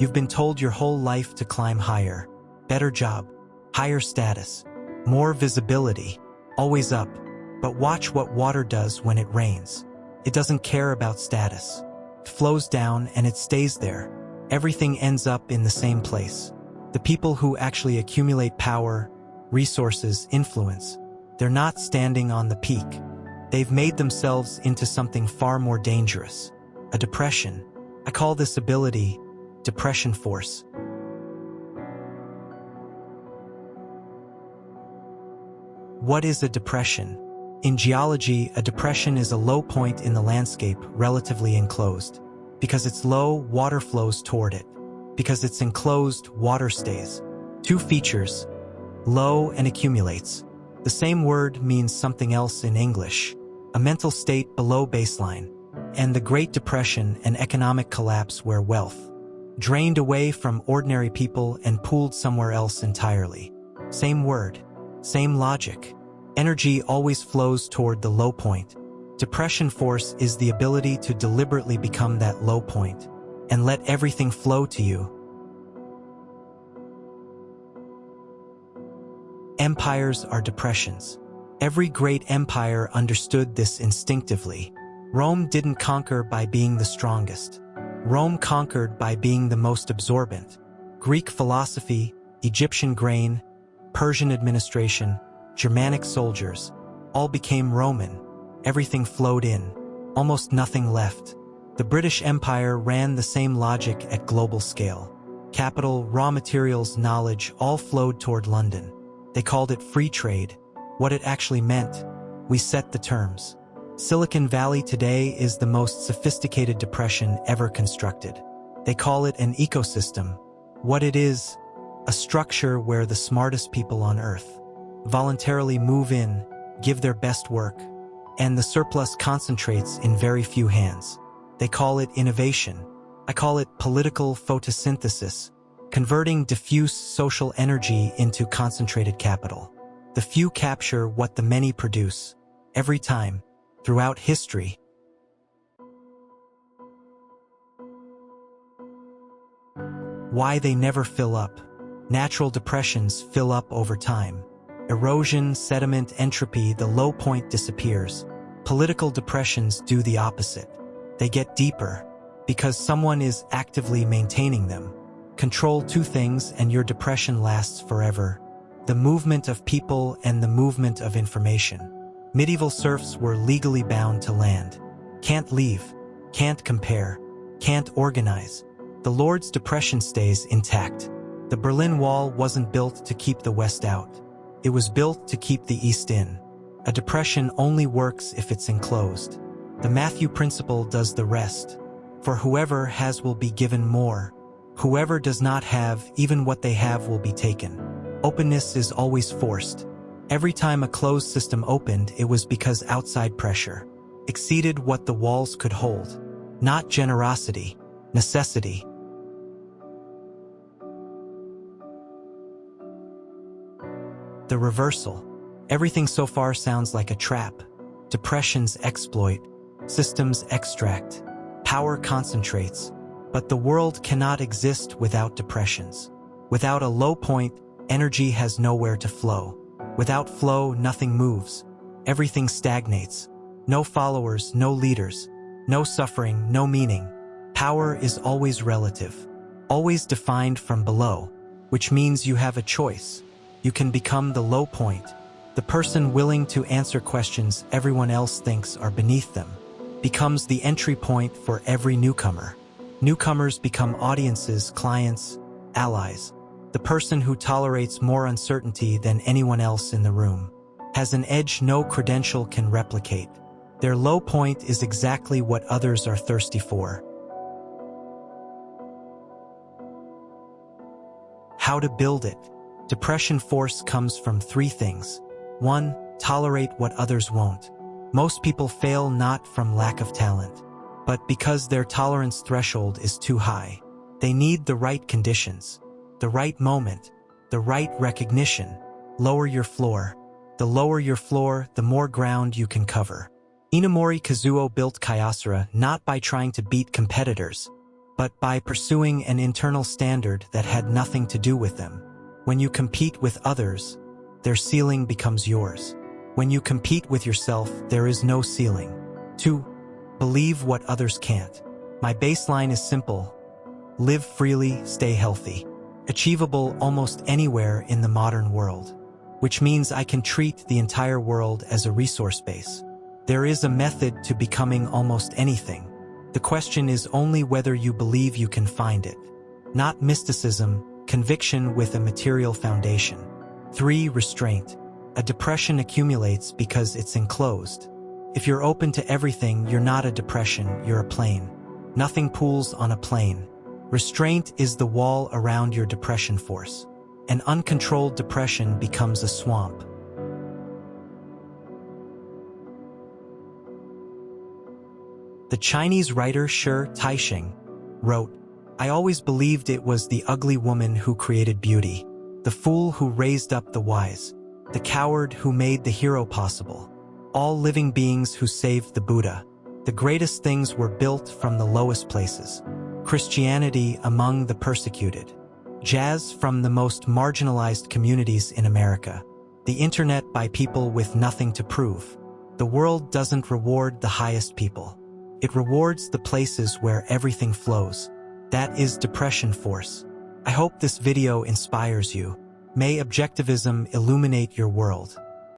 You've been told your whole life to climb higher. Better job, higher status, more visibility, always up. But watch what water does when it rains. It doesn't care about status. It flows down and it stays there. Everything ends up in the same place. The people who actually accumulate power, resources, influence, they're not standing on the peak. They've made themselves into something far more dangerous. A depression. I call this ability depression force. What is a depression? In geology, a depression is a low point in the landscape, relatively enclosed. Because it's low, water flows toward it. Because it's enclosed, water stays. Two features, low and accumulates. The same word means something else in English. A mental state below baseline. And the Great Depression, an economic collapse where wealth drained away from ordinary people and pooled somewhere else entirely. Same word, same logic. Energy always flows toward the low point. Depression force is the ability to deliberately become that low point and let everything flow to you. Empires are depressions. Every great empire understood this instinctively. Rome didn't conquer by being the strongest. Rome conquered by being the most absorbent. Greek philosophy, Egyptian grain, Persian administration, Germanic soldiers, all became Roman. Everything flowed in, almost nothing left. The British Empire ran the same logic at global scale. Capital, raw materials, knowledge all flowed toward London. They called it free trade. What it actually meant, we set the terms. Silicon Valley today is the most sophisticated depression ever constructed. They call it an ecosystem. What it is, a structure where the smartest people on Earth voluntarily move in, give their best work, and the surplus concentrates in very few hands. They call it innovation. I call it political photosynthesis, converting diffuse social energy into concentrated capital. The few capture what the many produce, every time, throughout history. Why they never fill up. Natural depressions fill up over time. Erosion, sediment, entropy, the low point disappears. Political depressions do the opposite. They get deeper, because someone is actively maintaining them. Control two things and your depression lasts forever. The movement of people and the movement of information. Medieval serfs were legally bound to land. Can't leave, can't compare, can't organize. The Lord's depression stays intact. The Berlin Wall wasn't built to keep the West out. It was built to keep the East in. A depression only works if it's enclosed. The Matthew principle does the rest. For whoever has will be given more. Whoever does not have, even what they have will be taken. Openness is always forced. Every time a closed system opened, it was because outside pressure exceeded what the walls could hold. Not generosity, necessity. The reversal. Everything so far sounds like a trap. Depressions exploit, systems extract, power concentrates. But the world cannot exist without depressions. Without a low point, energy has nowhere to flow. Without flow, nothing moves. Everything stagnates. No followers, no leaders. No suffering, no meaning. Power is always relative. Always defined from below, which means you have a choice. You can become the low point, the person willing to answer questions everyone else thinks are beneath them, becomes the entry point for every newcomer. Newcomers become audiences, clients, allies. The person who tolerates more uncertainty than anyone else in the room has an edge no credential can replicate. Their low point is exactly what others are thirsty for. How to build it. Depression force comes from three things. 1. Tolerate what others won't. Most people fail not from lack of talent, but because their tolerance threshold is too high. They need the right conditions, the right moment, the right recognition. Lower your floor. The lower your floor, the more ground you can cover. Inamori Kazuo built Kyocera not by trying to beat competitors, but by pursuing an internal standard that had nothing to do with them. When you compete with others, their ceiling becomes yours. When you compete with yourself, there is no ceiling. 2. Believe what others can't. My baseline is simple. Live freely, stay healthy. Achievable almost anywhere in the modern world. Which means I can treat the entire world as a resource base. There is a method to becoming almost anything. The question is only whether you believe you can find it. Not mysticism, conviction with a material foundation. 3. Restraint. A depression accumulates because it's enclosed. If you're open to everything, you're not a depression, you're a plane. Nothing pools on a plane. Restraint is the wall around your depression force. An uncontrolled depression becomes a swamp. The Chinese writer Shi Taixing wrote, "I always believed it was the ugly woman who created beauty, the fool who raised up the wise, the coward who made the hero possible, all living beings who saved the Buddha. The greatest things were built from the lowest places. Christianity among the persecuted. Jazz from the most marginalized communities in America. The internet by people with nothing to prove. The world doesn't reward the highest people. It rewards the places where everything flows. That is depression force." I hope this video inspires you. May objectivism illuminate your world.